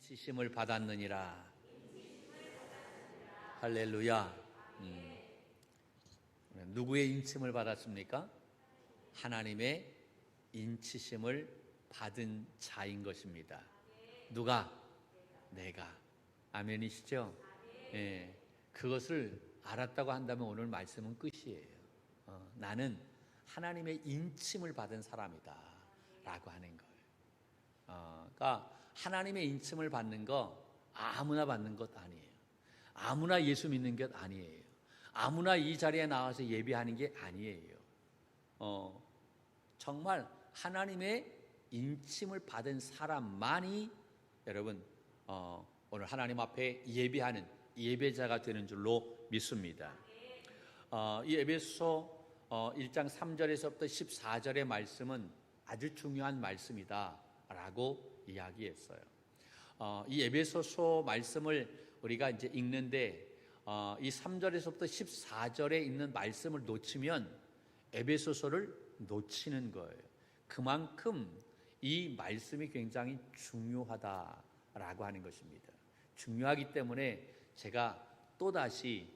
인치심을 받았느니라. 할렐루야. 누구의 인침을 받았습니까? 하나님의 인치심을 받은 자인 것입니다. 누가? 내가. 아멘이시죠? 예, 그것을 알았다고 한다면 오늘 말씀은 끝이에요. 나는 하나님의 인침을 받은 사람이다 라고 하는 거예요. 그러니까 하나님의 인침을 받는 거 아무나 받는 것 아니에요. 아무나 예수 믿는 것 아니에요. 아무나 이 자리에 나와서 예배하는 게 아니에요. 정말 하나님의 인침을 받은 사람만이 여러분 오늘 하나님 앞에 예배하는 예배자가 되는 줄로 믿습니다. 이 에베소 1장 3절에서부터 14절의 말씀은 아주 중요한 말씀이다 라고 이야기했어요. 이 에베소서 말씀을 우리가 이제 읽는데 이 3절에서부터 14절에 있는 말씀을 놓치면 에베소서를 놓치는 거예요. 그만큼 이 말씀이 굉장히 중요하다라고 하는 것입니다. 중요하기 때문에 제가 또다시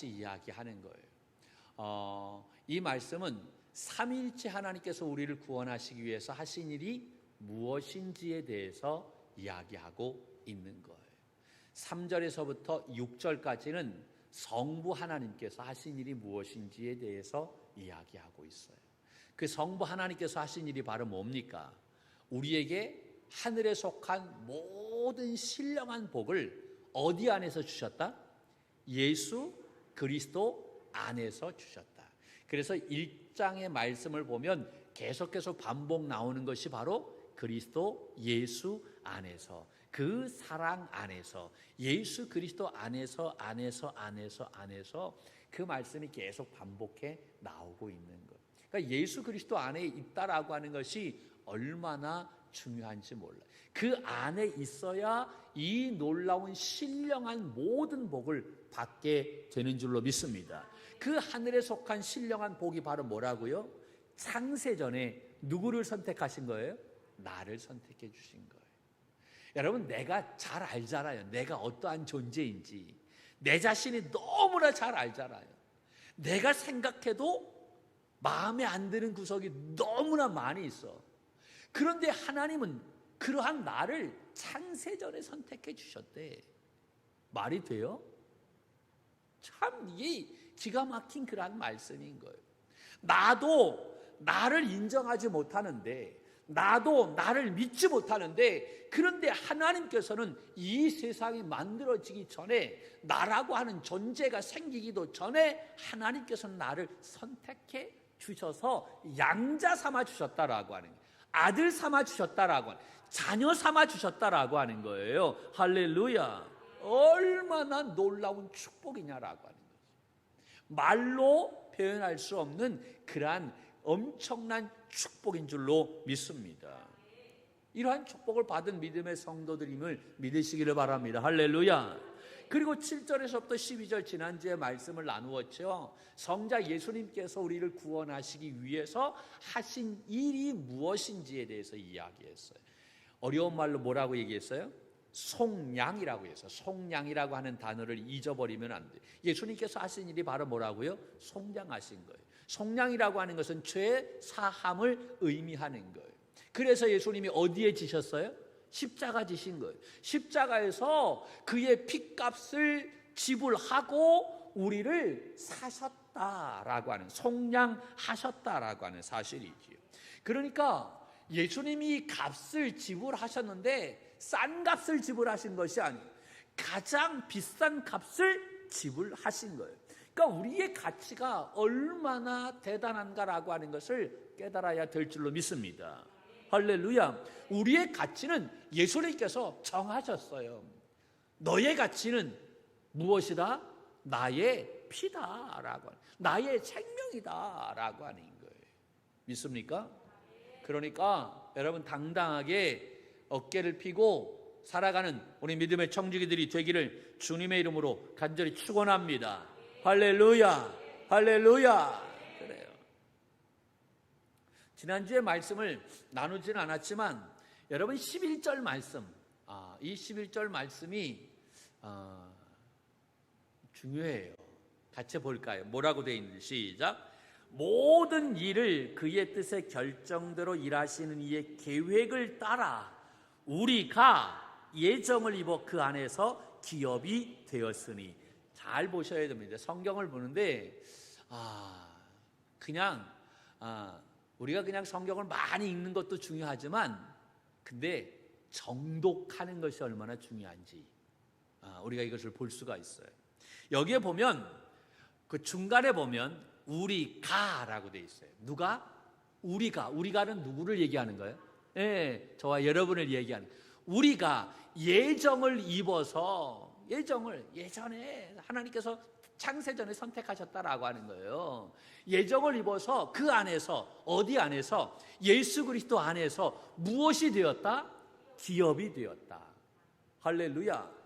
이야기하는 거예요. 이 말씀은 삼위일체 하나님께서 우리를 구원하시기 위해서 하신 일이 무엇인지에 대해서 이야기하고 있는 거예요. 3절에서부터 6절까지는 성부 하나님께서 하신 일이 무엇인지에 대해서 이야기하고 있어요. 그 성부 하나님께서 하신 일이 바로 뭡니까? 우리에게 하늘에 속한 모든 신령한 복을 어디 안에서 주셨다? 예수 그리스도 안에서 주셨다. 그래서 1장의 말씀을 보면 계속해서 반복 나오는 것이 바로 그리스도 예수 안에서, 그 사랑 안에서, 예수 그리스도 안에서 그 말씀이 계속 반복해 나오고 있는 것. 그러니까 예수 그리스도 안에 있다라고 하는 것이 얼마나 중요한지 몰라요. 그 안에 있어야 이 놀라운 신령한 모든 복을 받게 되는 줄로 믿습니다. 그 하늘에 속한 신령한 복이 바로 뭐라고요? 창세전에 누구를 선택하신 거예요? 나를 선택해 주신 거예요. 여러분, 내가 잘 알잖아요. 내가 어떠한 존재인지. 내 자신이 너무나 잘 알잖아요. 내가 생각해도 마음에 안 드는 구석이 너무나 많이 있어. 그런데 하나님은 그러한 나를 창세전에 선택해 주셨대. 말이 돼요? 참 이게 기가 막힌 그러한 말씀인 거예요. 나도 나를 인정하지 못하는데, 나도 나를 믿지 못하는데, 그런데 하나님께서는 이 세상이 만들어지기 전에, 나라고 하는 존재가 생기기도 전에 하나님께서는 나를 선택해 주셔서 양자 삼아 주셨다라고 하는 거예요. 아들 삼아 주셨다라고 하는, 자녀 삼아 주셨다라고 하는 거예요. 할렐루야. 얼마나 놀라운 축복이냐라고 하는 거죠. 말로 표현할 수 없는 그러한 엄청난 축복인 줄로 믿습니다. 이러한 축복을 받은 믿음의 성도들임을 믿으시기를 바랍니다. 할렐루야. 그리고 7절에서부터 12절 지난주에 말씀을 나누었죠. 성자 예수님께서 우리를 구원하시기 위해서 하신 일이 무엇인지에 대해서 이야기했어요. 어려운 말로 뭐라고 얘기했어요? 속량이라고 해서, 속량이라고 하는 단어를 잊어버리면 안 돼요. 예수님께서 하신 일이 바로 뭐라고요? 속량하신 거예요. 속량이라고 하는 것은 죄 사함을 의미하는 거예요. 그래서 예수님이 어디에 지셨어요? 십자가 지신 거예요. 십자가에서 그의 핏값을 지불하고 우리를 사셨다라고 하는, 속량하셨다라고 하는 사실이지요. 그러니까 예수님이 값을 지불하셨는데 싼 값을 지불하신 것이 아니에요. 가장 비싼 값을 지불하신 거예요. 그러니까 우리의 가치가 얼마나 대단한가라고 하는 것을 깨달아야 될 줄로 믿습니다. 할렐루야. 우리의 가치는 예수님께서 정하셨어요. 너의 가치는 무엇이다? 나의 피다라고 하는, 나의 생명이다라고 하는 거예요. 믿습니까? 그러니까 여러분, 당당하게 어깨를 펴고 살아가는 우리 믿음의 청지기들이 되기를 주님의 이름으로 간절히 축원합니다. 할렐루야. 할렐루야. 그래요. 지난주에 말씀을 나누지는 않았지만 여러분, 11절 말씀, 이 11절 말씀이 중요해요. 같이 볼까요? 뭐라고 되어 있는지 시작. 모든 일을 그의 뜻의 결정대로 일하시는 이의 계획을 따라 우리가 예정을 입어 그 안에서 기업이 되었으니. 잘 보셔야 됩니다. 성경을 보는데 우리가 그냥 성경을 많이 읽는 것도 중요하지만 근데 정독하는 것이 얼마나 중요한지 우리가 이것을 볼 수가 있어요. 여기에 보면 그 중간에 보면 우리가라고 되어 있어요. 누가? 우리가는 누구를 얘기하는 거예요? 저와 여러분을 얘기하는 거예요. 우리가 예정을 입어서 예전에 하나님께서 창세전에 선택하셨다라고 하는 거예요. 예정을 입어서 그 안에서 어디 안에서 예수 그리스도 안에서 무엇이 되었다? 기업이 되었다. 할렐루야.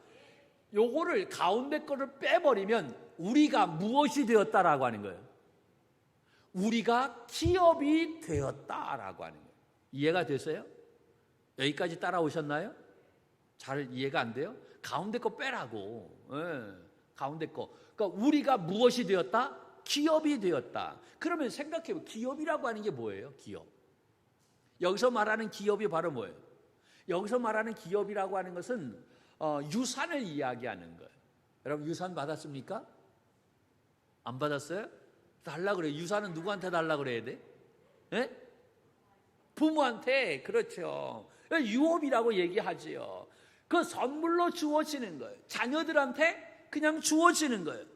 요거를 가운데 거를 빼버리면 우리가 무엇이 되었다라고 하는 거예요. 우리가 기업이 되었다라고 하는 거예요. 이해가 되세요? 여기까지 따라오셨나요? 잘 이해가 안 돼요? 가운데 거 빼라고. 가운데 거. 그러니까 우리가 무엇이 되었다? 기업이 되었다. 그러면 생각해보세요. 기업이라고 하는 게 뭐예요? 기업. 여기서 말하는 기업이 바로 뭐예요? 여기서 말하는 기업이라고 하는 것은 유산을 이야기하는 거예요. 여러분 유산 받았습니까? 안 받았어요? 달라 그래요. 유산은 누구한테 달라 그래야 돼? 예? 부모한테. 그렇죠. 유업이라고 얘기하지요. 그 선물로 주어지는 거예요. 자녀들한테 그냥 주어지는 거예요.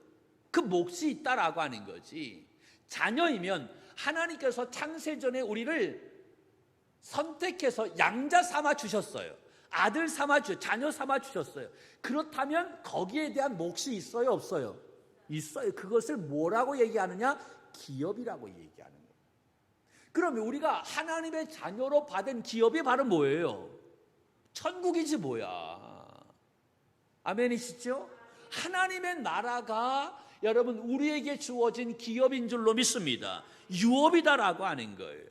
그 몫이 있다라고 하는 거지. 자녀이면 하나님께서 창세전에 우리를 선택해서 양자 삼아 주셨어요. 아들 삼아 주셨어요. 자녀 삼아 주셨어요. 그렇다면 거기에 대한 몫이 있어요, 없어요? 있어요. 그것을 뭐라고 얘기하느냐? 기업이라고 얘기하는 거예요. 그러면 우리가 하나님의 자녀로 받은 기업이 바로 뭐예요? 천국이지 뭐야. 아멘이시죠? 하나님의 나라가 여러분 우리에게 주어진 기업인 줄로 믿습니다. 유업이다라고 하는 거예요.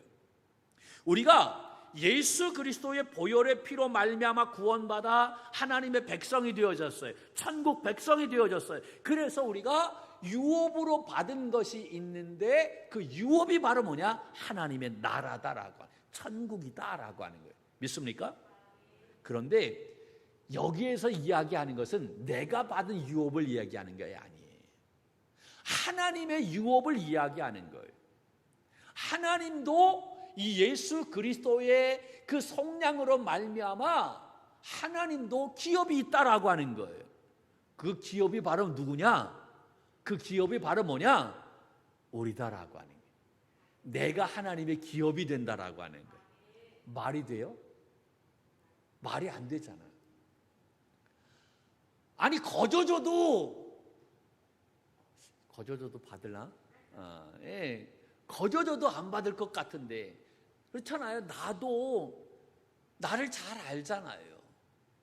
우리가 예수 그리스도의 보혈의 피로 말미암아 구원받아 하나님의 백성이 되어졌어요. 천국 백성이 되어졌어요. 그래서 우리가 유업으로 받은 것이 있는데 그 유업이 바로 뭐냐? 하나님의 나라다라고, 천국이다라고 하는 거예요. 믿습니까? 그런데 여기에서 이야기하는 것은 내가 받은 유업을 이야기하는 게 아니에요. 하나님의 유업을 이야기하는 거예요. 하나님도 이 예수 그리스도의 그 속량으로 말미암아 하나님도 기업이 있다라고 하는 거예요. 그 기업이 바로 누구냐? 그 기업이 바로 뭐냐? 우리다라고 하는 거예요. 내가 하나님의 기업이 된다라고 하는 거예요. 말이 돼요? 말이 안 되잖아요. 아니 거저줘도 받을라? 거저줘도 안 받을 것 같은데 그렇잖아요. 나도 나를 잘 알잖아요.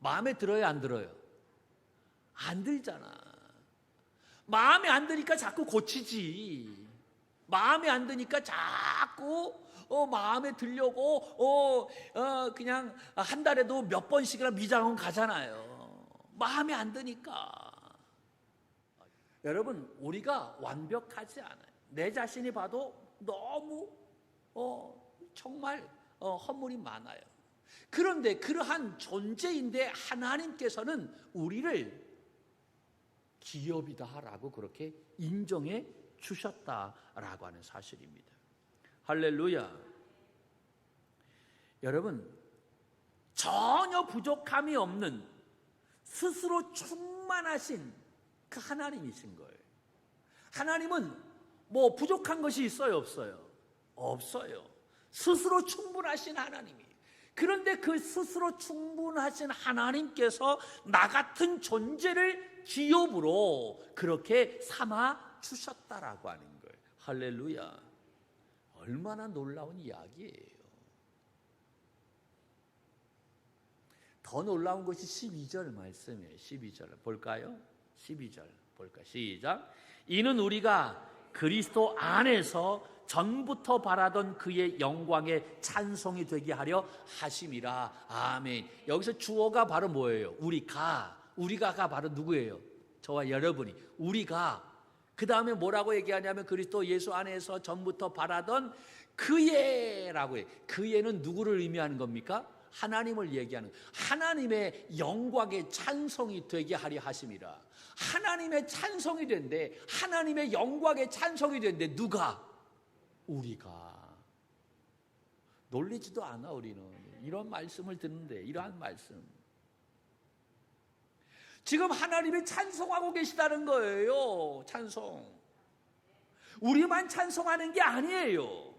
마음에 들어요, 안 들어요? 안 들잖아. 마음에 안 드니까 자꾸 고치지. 마음에 안 드니까 자꾸 마음에 들려고 그냥 한 달에도 몇 번씩이나 미장원 가잖아요. 마음에 안 드니까. 여러분 우리가 완벽하지 않아요. 내 자신이 봐도 너무 정말 허물이 많아요. 그런데 그러한 존재인데 하나님께서는 우리를 기업이다라고 그렇게 인정해 주셨다라고 하는 사실입니다. 할렐루야. 여러분 전혀 부족함이 없는 스스로 충만하신 그 하나님이신 거예요. 하나님은 뭐 부족한 것이 있어요, 없어요? 없어요. 스스로 충분하신 하나님이에요. 그런데 그 스스로 충분하신 하나님께서 나 같은 존재를 기업으로 그렇게 삼아 주셨다라고 하는 거예요. 할렐루야. 얼마나 놀라운 이야기예요. 더 놀라운 것이 12절 말씀이에요. 12절 볼까요? 12절 볼까요? 시작. 이는 우리가 그리스도 안에서 전부터 바라던 그의 영광의 찬송이 되게 하려 하심이라. 아멘. 여기서 주어가 바로 뭐예요? 우리가가 바로 누구예요? 저와 여러분이. 우리가. 그 다음에 뭐라고 얘기하냐면 그리스도 예수 안에서 전부터 바라던 그의라고 해요. 그의는 누구를 의미하는 겁니까? 하나님을 얘기하는, 하나님의 영광의 찬송이 되게 하려 하심이라. 하나님의 찬송이 된대. 하나님의 영광의 찬송이 된대. 누가? 우리가. 놀리지도 않아. 우리는 이런 말씀을 듣는데, 이러한 말씀 지금 하나님이 찬송하고 계시다는 거예요. 찬송. 우리만 찬송하는 게 아니에요.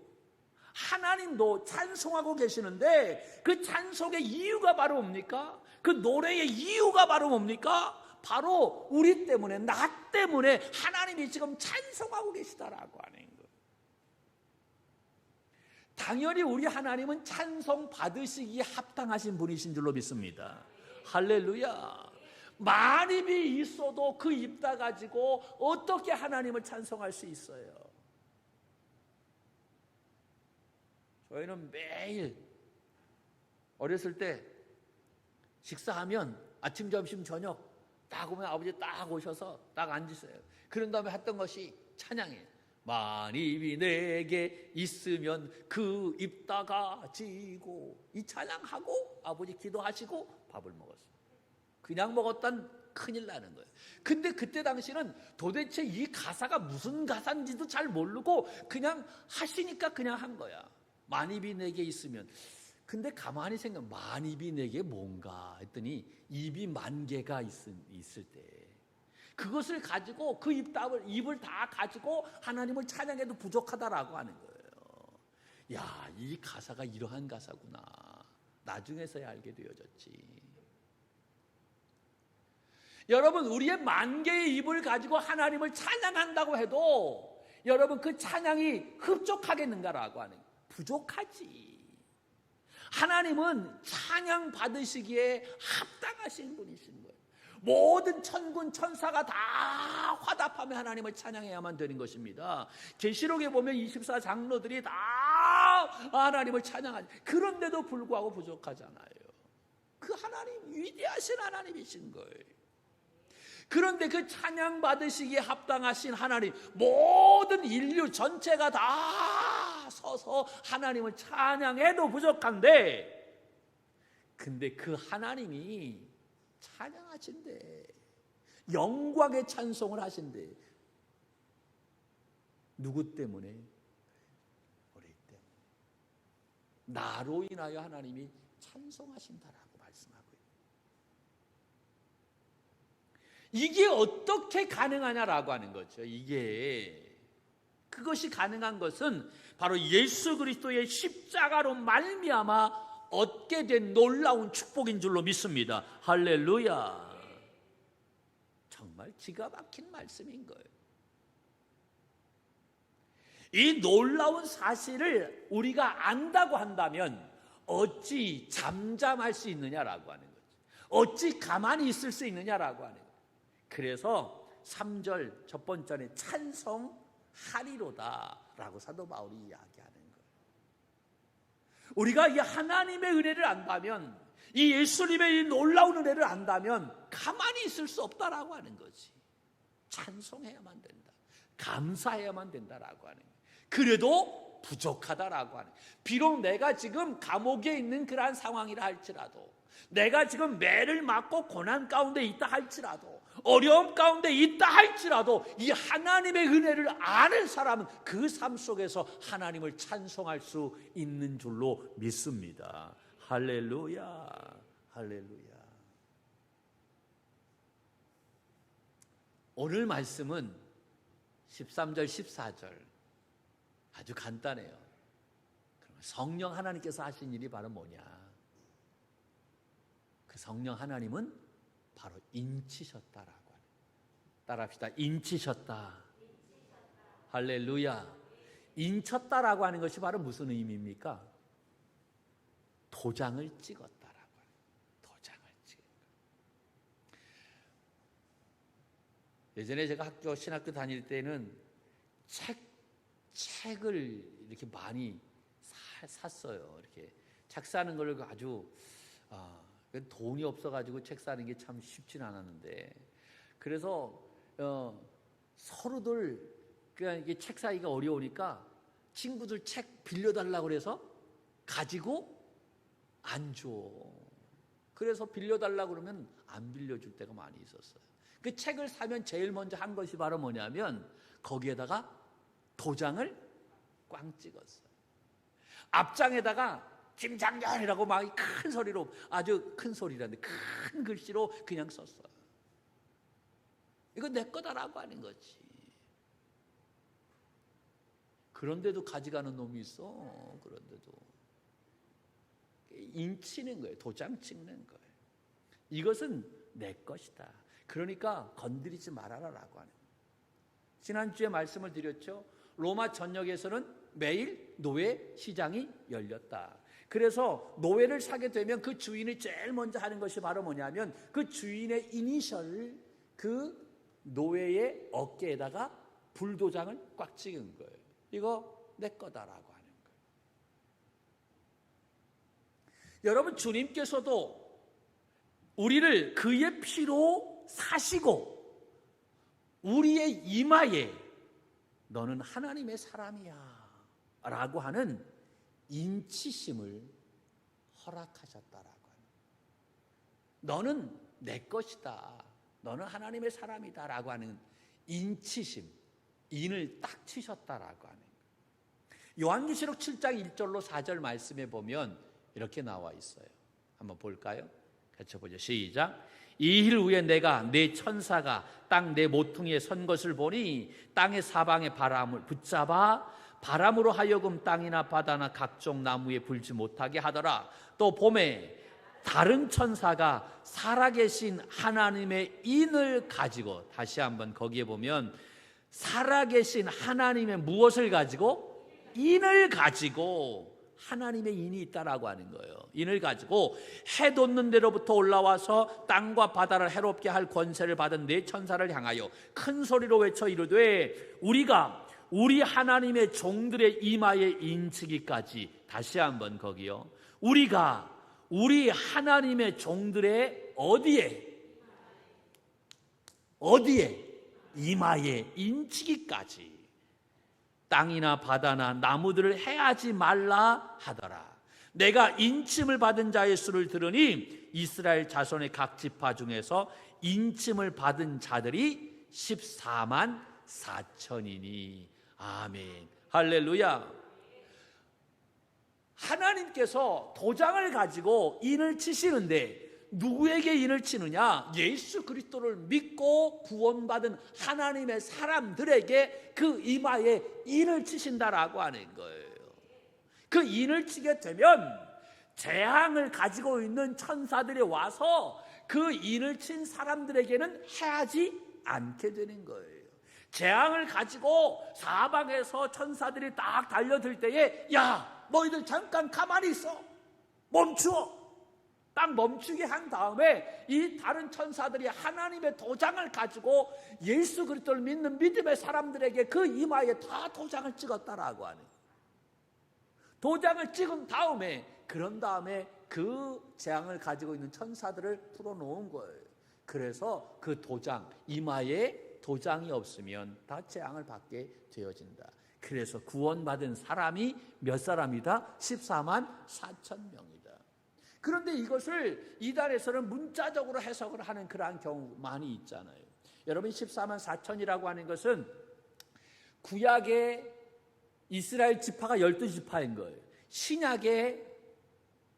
하나님도 찬송하고 계시는데 그 찬송의 이유가 바로 뭡니까? 그 노래의 이유가 바로 뭡니까? 바로 우리 때문에, 나 때문에 하나님이 지금 찬송하고 계시다라고 하는 거예요. 당연히 우리 하나님은 찬송 받으시기에 합당하신 분이신 줄로 믿습니다. 할렐루야. 만입이 있어도 그 입다 가지고 어떻게 하나님을 찬송할 수 있어요? 저희는 매일 어렸을 때 식사하면 아침, 점심, 저녁 딱 오면 아버지 딱 오셔서 딱 앉으세요. 그런 다음에 했던 것이 찬양이에요. 만입이 내게 있으면 그 입다 가지고, 이 찬양하고 아버지 기도하시고 밥을 먹었어요. 그냥 먹었단 큰일 나는 거예요. 근데 그때 당시는 도대체 이 가사가 무슨 가사인지도 잘 모르고 그냥 하시니까 그냥 한 거야. 만입이 내게 있으면. 근데 가만히 생각하면 만입이 내게 뭔가 했더니 입이 만 개가 있을 때 그것을 가지고 그 입을 다 가지고 하나님을 찬양해도 부족하다라고 하는 거예요. 야, 이 가사가 이러한 가사구나. 나중에서야 알게 되어졌지. 여러분, 우리의 만 개의 입을 가지고 하나님을 찬양한다고 해도 여러분 그 찬양이 흡족하겠는가라고 하는 거예요. 부족하지. 하나님은 찬양 받으시기에 합당하신 분이신 거예요. 모든 천군 천사가 다 화답하며 하나님을 찬양해야만 되는 것입니다. 계시록에 보면 24장로들이 다 하나님을 찬양하지. 그런데도 불구하고 부족하잖아요. 그 하나님, 위대하신 하나님이신 거예요. 그런데 그 찬양 받으시기에 합당하신 하나님, 모든 인류 전체가 다 서서 하나님을 찬양해도 부족한데, 근데 그 하나님이 찬양하신대. 영광의 찬송을 하신대. 누구 때문에? 우리 때문에. 나로 인하여 하나님이 찬송하신다라고 말씀하고 있어요. 이게 어떻게 가능하냐라고 하는 거죠. 그것이 가능한 것은 바로 예수 그리스도의 십자가로 말미암아 얻게 된 놀라운 축복인 줄로 믿습니다. 할렐루야. 정말 기가 막힌 말씀인 거예요. 이 놀라운 사실을 우리가 안다고 한다면 어찌 잠잠할 수 있느냐라고 하는 거죠. 어찌 가만히 있을 수 있느냐라고 하는 거예요. 그래서 3절 첫 번째는 찬송하리로다라고 사도 바울이 이야기하는 거예요. 우리가 이 하나님의 은혜를 안다면, 이 예수님의 이 놀라운 은혜를 안다면 가만히 있을 수 없다라고 하는 거지. 찬송해야만 된다. 감사해야만 된다라고 하는 거예요. 그래도 부족하다라고 하는 거예요. 비록 내가 지금 감옥에 있는 그러한 상황이라 할지라도, 내가 지금 매를 맞고 고난 가운데 있다 할지라도, 어려움 가운데 있다 할지라도 이 하나님의 은혜를 아는 사람은 그 삶 속에서 하나님을 찬송할 수 있는 줄로 믿습니다. 할렐루야. 할렐루야. 오늘 말씀은 13절 14절 아주 간단해요. 그러면 성령 하나님께서 하신 일이 바로 뭐냐? 그 성령 하나님은 바로 인치셨다라고 하는. 따라합시다. 인치셨다. 할렐루야. 인쳤다라고 하는 것이 바로 무슨 의미입니까? 도장을 찍었다라고 하는. 도장을 찍은 거. 예전에 제가 신학교 다닐 때는 책을 이렇게 많이 샀어요. 이렇게 책 사는 걸 아주 돈이 없어가지고 책 사는 게 참 쉽진 않았는데, 그래서 서로들 그냥 이게 책 사기가 어려우니까 친구들 책 빌려달라고 그래서 가지고 안 줘. 그래서 빌려달라고 그러면 안 빌려줄 때가 많이 있었어요. 그 책을 사면 제일 먼저 한 것이 바로 뭐냐면 거기에다가 도장을 꽝 찍었어요. 앞장에다가 김장렬이라고 막 큰 소리로, 아주 큰 소리라는데 큰 글씨로 그냥 썼어요. 이거 내 거다라고 하는 거지. 그런데도 가져가는 놈이 있어. 그런데도 인치는 거예요. 도장 찍는 거예요. 이것은 내 것이다. 그러니까 건드리지 말아라라고 하는 거예요. 지난주에 말씀을 드렸죠. 로마 전역에서는 매일 노예 시장이 열렸다. 그래서 노예를 사게 되면 그 주인이 제일 먼저 하는 것이 바로 뭐냐면 그 주인의 이니셜을 그 노예의 어깨에다가 불도장을 꽉 찍은 거예요. 이거 내 거다라고 하는 거예요. 여러분, 주님께서도 우리를 그의 피로 사시고 우리의 이마에 너는 하나님의 사람이야 라고 하는 인치심을 허락하셨다라고 하는, 너는 내 것이다, 너는 하나님의 사람이다 라고 하는 인치심, 인을 딱 치셨다라고 하는 거예요. 요한계시록 7장 1절로 4절 말씀에 보면 이렇게 나와 있어요. 한번 볼까요? 같이 보죠. 시작. 이 일 후에 내가 내 천사가 땅 내 모퉁이에 선 것을 보니 땅의 사방의 바람을 붙잡아 바람으로 하여금 땅이나 바다나 각종 나무에 불지 못하게 하더라. 또 봄에 다른 천사가 살아계신 하나님의 인을 가지고, 다시 한번 거기에 보면 살아계신 하나님의 무엇을 가지고? 인을 가지고, 하나님의 인이 있다라고 하는 거예요. 인을 가지고 해 돋는 데로부터 올라와서 땅과 바다를 해롭게 할 권세를 받은 네 천사를 향하여 큰 소리로 외쳐 이르되 우리가 우리 하나님의 종들의 이마에 인치기까지, 다시 한번 거기요, 우리가 우리 하나님의 종들의 어디에 이마에 인치기까지 땅이나 바다나 나무들을 해하지 말라 하더라. 내가 인침을 받은 자의 수를 들으니 이스라엘 자손의 각 지파 중에서 인침을 받은 자들이 14만 4천이니. 아멘. 할렐루야. 하나님께서 도장을 가지고 인을 치시는데 누구에게 인을 치느냐? 예수 그리스도를 믿고 구원받은 하나님의 사람들에게 그 이마에 인을 치신다라고 하는 거예요. 그 인을 치게 되면 재앙을 가지고 있는 천사들이 와서 그 인을 친 사람들에게는 해하지 않게 되는 거예요. 재앙을 가지고 사방에서 천사들이 딱 달려들 때에 야, 너희들 잠깐 가만히 있어, 멈추어, 딱 멈추게 한 다음에 이 다른 천사들이 하나님의 도장을 가지고 예수 그리스도를 믿는 믿음의 사람들에게 그 이마에 다 도장을 찍었다라고 하는, 도장을 찍은 다음에, 그런 다음에 그 재앙을 가지고 있는 천사들을 풀어놓은 거예요. 그래서 그 도장, 이마에 도장이 없으면 다 재앙을 받게 되어진다. 그래서 구원받은 사람이 몇 사람이다? 14만 4천 명이다. 그런데 이것을 이단에서는 문자적으로 해석을 하는 그러한 경우 많이 있잖아요. 여러분, 14만 4천이라고 하는 것은 구약의 이스라엘 지파가 12지파인 거예요. 신약의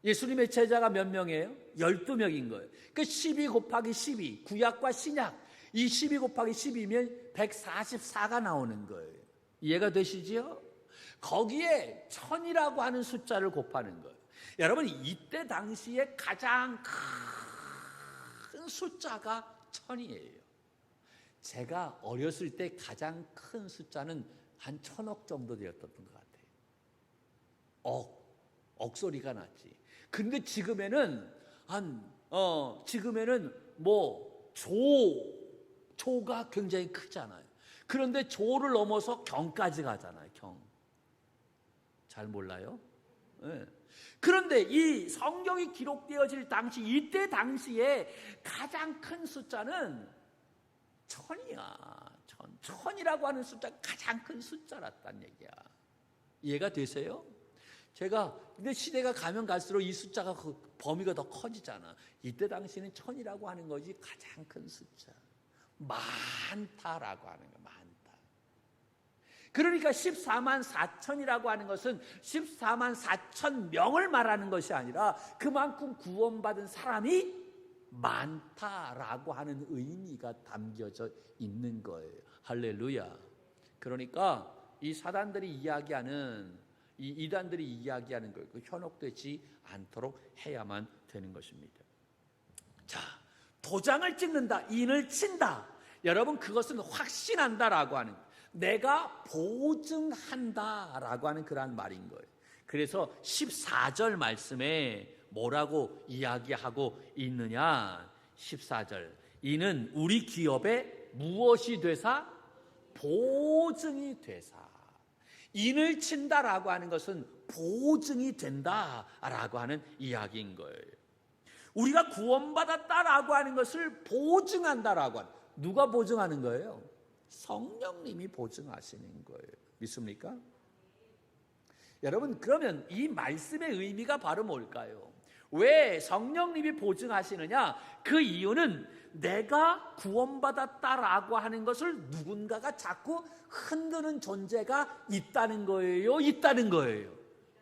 예수님의 제자가 몇 명이에요? 12명인 거예요. 그 12 곱하기 12, 구약과 신약, 이 12 곱하기 12면 144가 나오는 거예요. 이해가 되시죠? 거기에 1000이라고 하는 숫자를 곱하는 거예요. 여러분, 이때 당시에 가장 큰 숫자가 1000이에요. 제가 어렸을 때 가장 큰 숫자는 한 1000억 정도 되었던 것 같아요. 억소리가 났지. 근데 지금에는 지금에는 뭐 조가 굉장히 크잖아요. 그런데 조를 넘어서 경까지 가잖아요. 경. 잘 몰라요? 네. 그런데 이 성경이 기록되어질 당시, 이때 당시에 가장 큰 숫자는 천이야. 천이라고 하는 숫자가 가장 큰 숫자랐단 얘기야. 이해가 되세요? 근데 시대가 가면 갈수록 이 숫자가 그 범위가 더 커지잖아. 이때 당시에는 천이라고 하는 것이 가장 큰 숫자. 많다라고 하는 거, 많다. 그러니까 14만 4천이라고 하는 것은 14만 4천 명을 말하는 것이 아니라 그만큼 구원받은 사람이 많다라고 하는 의미가 담겨져 있는 거예요. 할렐루야. 그러니까 이 사단들이 이야기하는, 이 이단들이 이야기하는 걸 현혹되지 않도록 해야만 되는 것입니다. 자, 도장을 찍는다, 인을 친다. 여러분, 그것은 확신한다라고 하는, 내가 보증한다라고 하는 그런 말인 거예요. 그래서 14절 말씀에 뭐라고 이야기하고 있느냐? 14절, 이는 우리 기업에 무엇이 되사? 보증이 되사. 인을 친다라고 하는 것은 보증이 된다라고 하는 이야기인 거예요. 우리가 구원받았다라고 하는 것을 보증한다라고 하는, 누가 보증하는 거예요? 성령님이 보증하시는 거예요. 믿습니까? 여러분, 그러면 이 말씀의 의미가 바로 뭘까요? 왜 성령님이 보증하시느냐? 그 이유는 내가 구원받았다라고 하는 것을 누군가가 자꾸 흔드는 존재가 있다는 거예요? 있다는 거예요?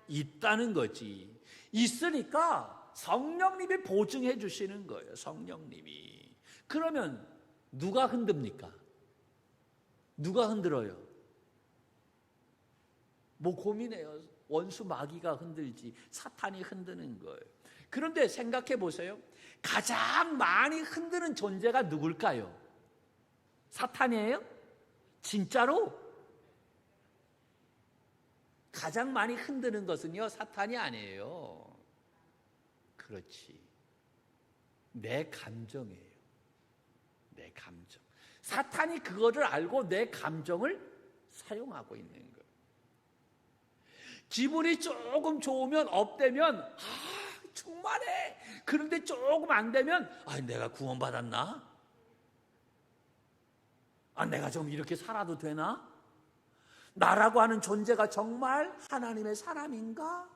있다는 거지. 있으니까 성령님이 보증해 주시는 거예요. 성령님이. 그러면 누가 흔듭니까? 누가 흔들어요? 뭐 고민해요. 원수 마귀가 흔들지, 사탄이 흔드는 거예요. 그런데 생각해 보세요. 가장 많이 흔드는 존재가 누굴까요? 사탄이에요? 진짜로? 가장 많이 흔드는 것은요, 사탄이 아니에요. 그렇지. 내 감정이에요. 내 감정. 사탄이 그거를 알고 내 감정을 사용하고 있는 거예요. 기분이 조금 좋으면, 업되면 충만해. 그런데 조금 안 되면 내가 구원받았나? 내가 좀 이렇게 살아도 되나? 나라고 하는 존재가 정말 하나님의 사람인가?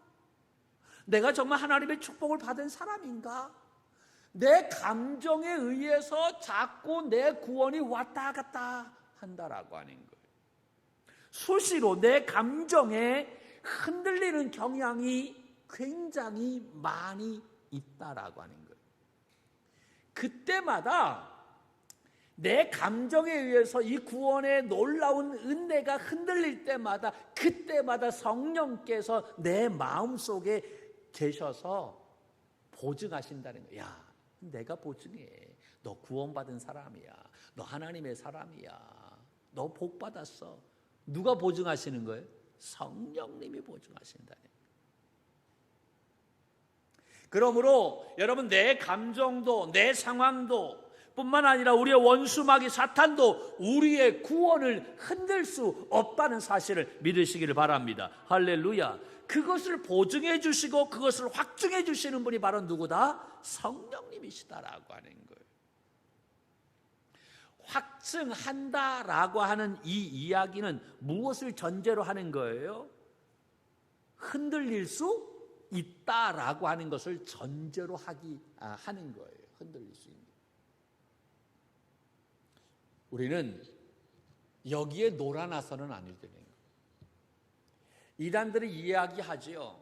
내가 정말 하나님의 축복을 받은 사람인가? 내 감정에 의해서 자꾸 내 구원이 왔다 갔다 한다라고 하는 거예요. 수시로 내 감정에 흔들리는 경향이 굉장히 많이 있다라고 하는 거예요. 그때마다 내 감정에 의해서 이 구원의 놀라운 은혜가 흔들릴 때마다, 그때마다 성령께서 내 마음속에 계셔서 보증하신다는 거예요. 야, 내가 보증해. 너 구원받은 사람이야. 너 하나님의 사람이야. 너 복 받았어. 누가 보증하시는 거예요? 성령님이 보증하신다는 거예요. 그러므로 여러분, 내 감정도, 내 상황도 뿐만 아니라 우리의 원수 마귀 사탄도 우리의 구원을 흔들 수 없다는 사실을 믿으시기를 바랍니다. 할렐루야. 그것을 보증해 주시고 그것을 확증해 주시는 분이 바로 누구다? 성령님이시다라고 하는 거예요. 확증한다라고 하는 이 이야기는 무엇을 전제로 하는 거예요? 흔들릴 수 있다라고 하는 것을 전제로 하는 거예요. 흔들릴 수 있는. 우리는 여기에 놀아나서는 안 되는 거예요. 이단들이 이야기하지요.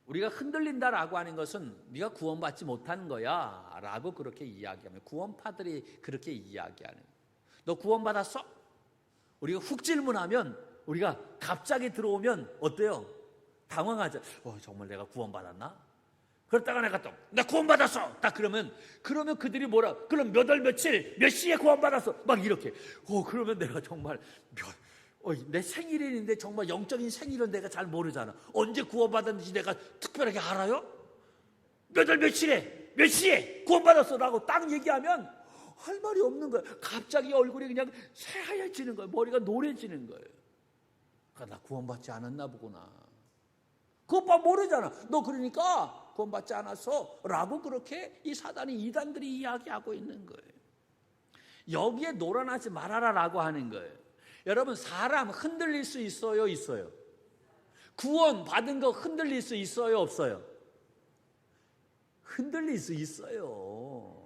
우리가 흔들린다라고 하는 것은 네가 구원받지 못한 거야 라고 그렇게 이야기하면, 구원파들이 그렇게 이야기하는 거예요. 너 구원받았어? 우리가 훅 질문하면, 우리가 갑자기 들어오면 어때요? 당황하죠. 정말 내가 구원받았나? 그러다가 내가 또 나 구원받았어 딱 그러면 그들이 뭐라, 그럼 몇 월 며칠 몇 시에 구원받았어 막 이렇게. 그러면 내가 정말 내 생일인데, 정말 영적인 생일은 내가 잘 모르잖아. 언제 구원받았는지 내가 특별하게 알아요? 몇 월 며칠에 몇 시에 구원받았어 라고 딱 얘기하면 할 말이 없는 거예요. 갑자기 얼굴이 그냥 새하얘지는 거예요. 머리가 노래지는 거예요. 나 구원받지 않았나 보구나. 그 오빠 모르잖아. 너 그러니까 구원받지 않았어 라고 그렇게 이 사단이, 이단들이 이야기하고 있는 거예요. 여기에 놀아나지 말아라 라고 하는 거예요. 여러분, 사람 흔들릴 수 있어요, 있어요? 구원 받은 거 흔들릴 수 있어요, 없어요? 흔들릴 수 있어요.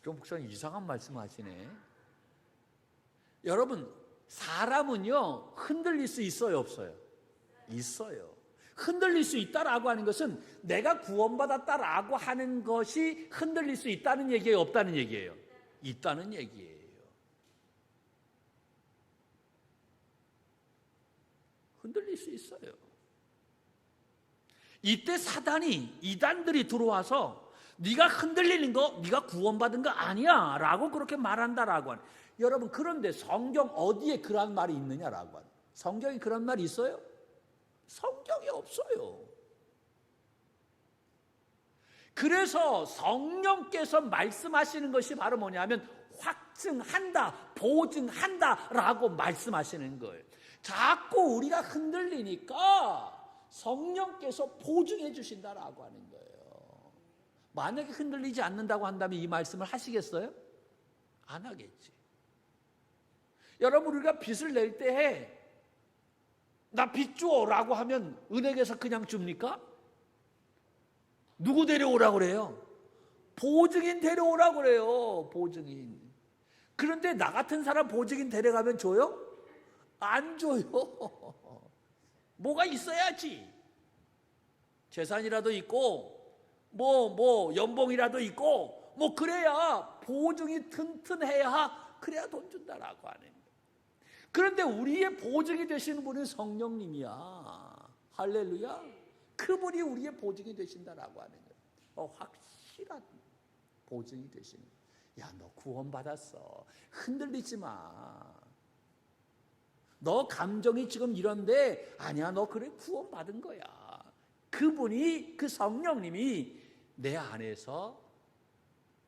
좀 목사님 이상한 말씀 하시네. 여러분, 사람은요 흔들릴 수 있어요, 없어요? 있어요. 흔들릴 수 있다라고 하는 것은 내가 구원받았다라고 하는 것이 흔들릴 수 있다는 얘기예요, 없다는 얘기예요? 있다는 얘기예요. 흔들릴 수 있어요. 이때 사단이, 이단들이 들어와서 네가 흔들리는 거, 네가 구원받은 거 아니야 라고 그렇게 말한다라고 하는. 여러분, 그런데 성경 어디에 그런 말이 있느냐라고 하는. 성경에 그런 말이 있어요? 성경에 없어요. 그래서 성령께서 말씀하시는 것이 바로 뭐냐면 확증한다, 보증한다 라고 말씀하시는 거예요. 자꾸 우리가 흔들리니까 성령께서 보증해 주신다라고 하는 거예요. 만약에 흔들리지 않는다고 한다면 이 말씀을 하시겠어요? 안 하겠지. 여러분, 우리가 빚을 낼 때 나 빚 줘 라고 하면 은행에서 그냥 줍니까? 누구 데려오라고 그래요? 보증인 데려오라고 그래요. 보증인. 그런데 나 같은 사람 보증인 데려가면 줘요? 안 줘요. 뭐가 있어야지. 재산이라도 있고 뭐 연봉이라도 있고 뭐 그래야, 보증이 튼튼해야 그래야 돈 준다라고 하는 거예요. 그런데 우리의 보증이 되시는 분은 성령님이야. 할렐루야. 그분이 우리의 보증이 되신다라고 하는 거예요. 확실한 보증이 되시는 거예요. 야, 너 구원받았어. 흔들리지 마. 너 감정이 지금 이런데 아니야, 너 그래 구원받은 거야. 그분이, 그 성령님이 내 안에서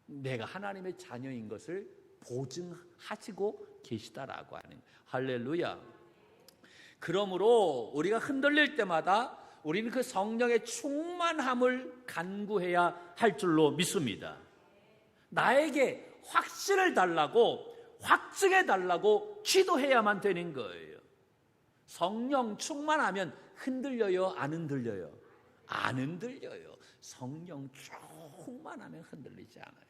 내가 하나님의 자녀인 것을 보증하시고 계시다라고 하는. 할렐루야. 그러므로 우리가 흔들릴 때마다 우리는 그 성령의 충만함을 간구해야 할 줄로 믿습니다. 나에게 확신을 달라고, 확증해 달라고 기도해야만 되는 거예요. 성령 충만하면 흔들려요, 안 흔들려요? 안 흔들려요. 성령 충만하면 흔들리지 않아요.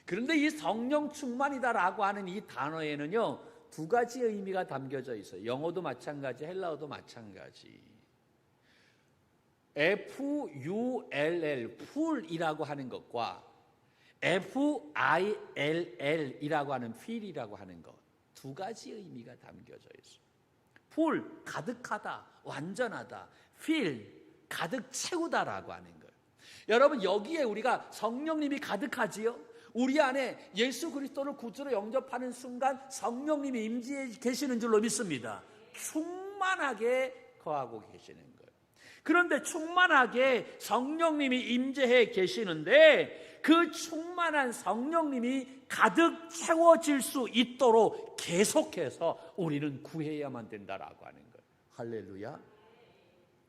그런데 이 성령 충만이다라고 하는 이 단어에는요 두 가지의 의미가 담겨져 있어요. 영어도 마찬가지, 헬라어도 마찬가지. F-U-L-L, 풀이라고 하는 것과 F-I-L-L이라고 하는 feel이라고 하는 것, 두 가지 의미가 담겨져 있어요. 풀, 가득하다, 완전하다. feel, 가득 채우다라고 하는 거예요. 여러분, 여기에 우리가 성령님이 가득하지요? 우리 안에 예수 그리스도를 구주로 영접하는 순간 성령님이 임재해 계시는 줄로 믿습니다. 충만하게 거하고 계시는 거예요. 그런데 충만하게 성령님이 임재해 계시는데 그 충만한 성령님이 가득 채워질 수 있도록 계속해서 우리는 구해야만 된다라고 하는 거예요. 할렐루야.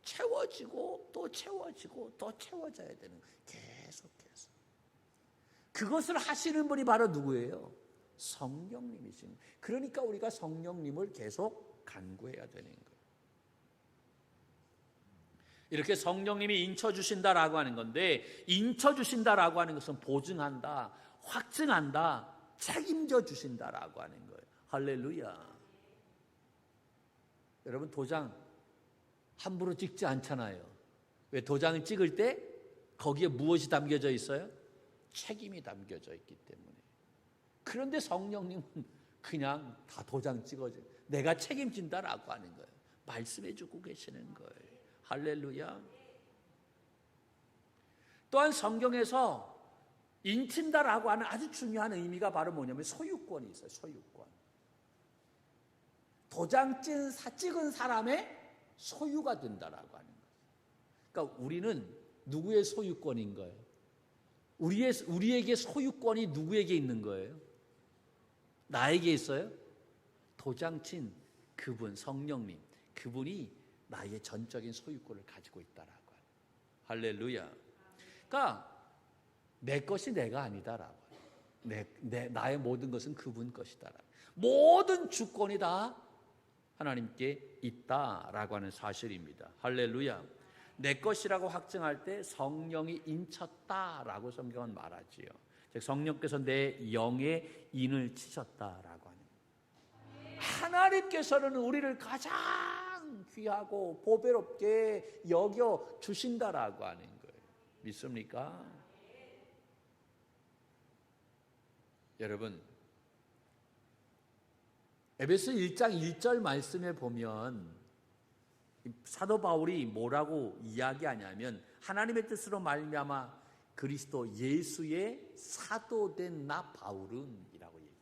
채워지고 또 채워지고 또 채워져야 되는 거예요. 계속해서. 그것을 하시는 분이 바로 누구예요? 성령님이신. 그러니까 우리가 성령님을 계속 간구해야 되는 거예요. 이렇게 성령님이 인쳐주신다라고 하는 건데, 인쳐주신다라고 하는 것은 보증한다, 확증한다, 책임져 주신다라고 하는 거예요. 할렐루야. 여러분, 도장 함부로 찍지 않잖아요. 왜? 도장을 찍을 때 거기에 무엇이 담겨져 있어요? 책임이 담겨져 있기 때문에. 그런데 성령님은 그냥 다 도장 찍어줘. 내가 책임진다라고 하는 거예요. 말씀해 주고 계시는 거예요. 할렐루야. 또한 성경에서 인친다라고 하는 아주 중요한 의미가 바로 뭐냐면 소유권이 있어요. 소유권. 도장 찍은 사람의 소유가 된다라고 하는 거예요. 그러니까 우리는 누구의 소유권인 거예요? 우리에게 소유권이 누구에게 있는 거예요? 나에게 있어요? 도장 친 그분, 성령님, 그분이 나의 전적인 소유권을 가지고 있다라고. 할렐루야. 그러니까 내 것이 내가 아니다라고. 나의 모든 것은 그분 것이다. 모든 주권이 다 하나님께 있다라고 하는 사실입니다. 할렐루야. 내 것이라고 확증할 때 성령이 인쳤다라고 성경은 말하지요. 즉 성령께서 내 영에 인을 치셨다라고 하는. 하나님께서는 우리를 가장 귀하고 보배롭게 여겨 주신다라고 하는 거예요. 믿습니까? 여러분, 에베소 1장 1절 말씀에 보면 사도 바울이 뭐라고 이야기하냐면 하나님의 뜻으로 말미암아 그리스도 예수의 사도된 나 바울은 이라고 얘기해요.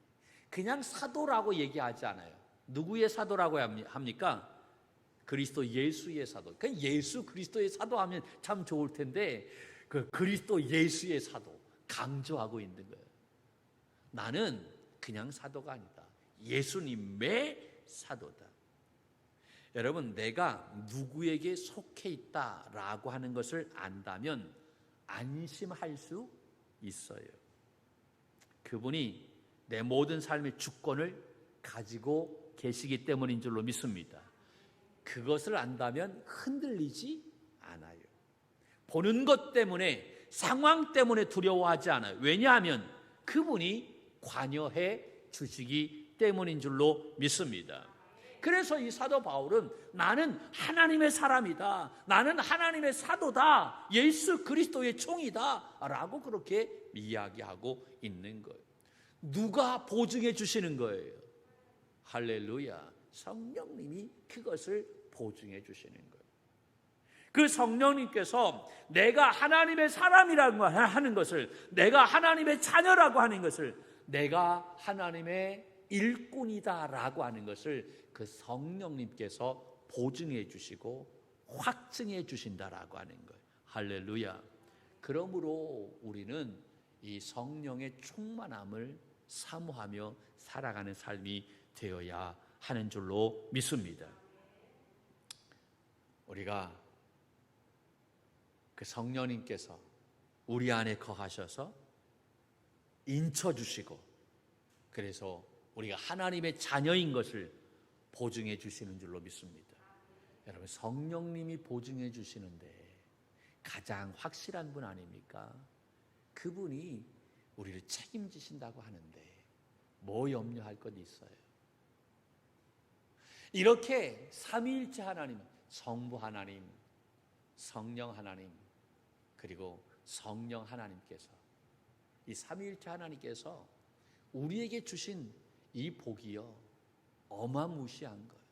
그냥 사도라고 얘기하지 않아요. 누구의 사도라고 합니까? 그리스도 예수의 사도. 그러니까 예수 그리스도의 사도하면 참 좋을 텐데 그 그리스도 예수의 사도 강조하고 있는 거예요. 나는 그냥 사도가 아니다. 예수님의 사도다. 여러분, 내가 누구에게 속해 있다라고 하는 것을 안다면 안심할 수 있어요. 그분이 내 모든 삶의 주권을 가지고 계시기 때문인 줄로 믿습니다. 그것을 안다면 흔들리지 않아요. 보는 것 때문에, 상황 때문에 두려워하지 않아요. 왜냐하면 그분이 관여해 주시기 때문인 줄로 믿습니다. 그래서 이 사도 바울은 나는 하나님의 사람이다, 나는 하나님의 사도다, 예수 그리스도의 종이다 라고 그렇게 이야기하고 있는 거예요. 누가 보증해 주시는 거예요? 할렐루야. 성령님이 그것을 보증해 주시는 거예요. 그 성령님께서 내가 하나님의 사람이라고 하는 것을, 내가 하나님의 자녀라고 하는 것을, 내가 하나님의 일꾼이다라고 하는 것을 그 성령님께서 보증해 주시고 확증해 주신다라고 하는 거예요. 할렐루야. 그러므로 우리는 이 성령의 충만함을 사모하며 살아가는 삶이 되어야 하는 줄로 믿습니다. 우리가 그 성령님께서 우리 안에 거하셔서 인쳐주시고 그래서 우리가 하나님의 자녀인 것을 보증해 주시는 줄로 믿습니다. 여러분, 성령님이 보증해 주시는데 가장 확실한 분 아닙니까? 그분이 우리를 책임지신다고 하는데 뭐 염려할 것 있어요? 이렇게 삼위일체 하나님, 성부 하나님, 성령 하나님, 그리고 성령 하나님께서, 이 삼위일체 하나님께서 우리에게 주신 이 복이요 어마무시한 거예요.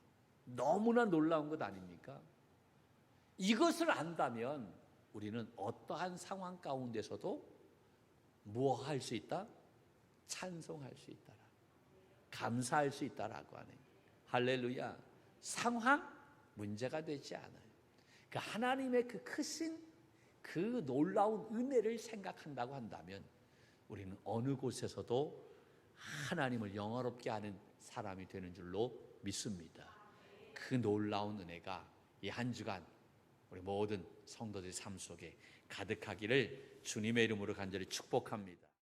너무나 놀라운 것 아닙니까? 이것을 안다면 우리는 어떠한 상황 가운데서도 무엇할 수 있다? 찬송할 수 있다라, 감사할 수 있다라고 하는. 할렐루야. 상황 문제가 되지 않아요. 그 하나님의 그 크신 그 놀라운 은혜를 생각한다고 한다면 우리는 어느 곳에서도 하나님을 영화롭게 하는 사람이 되는 줄로 믿습니다. 그 놀라운 은혜가 이 한 주간 우리 모든 성도들의 삶 속에 가득하기를 주님의 이름으로 간절히 축복합니다.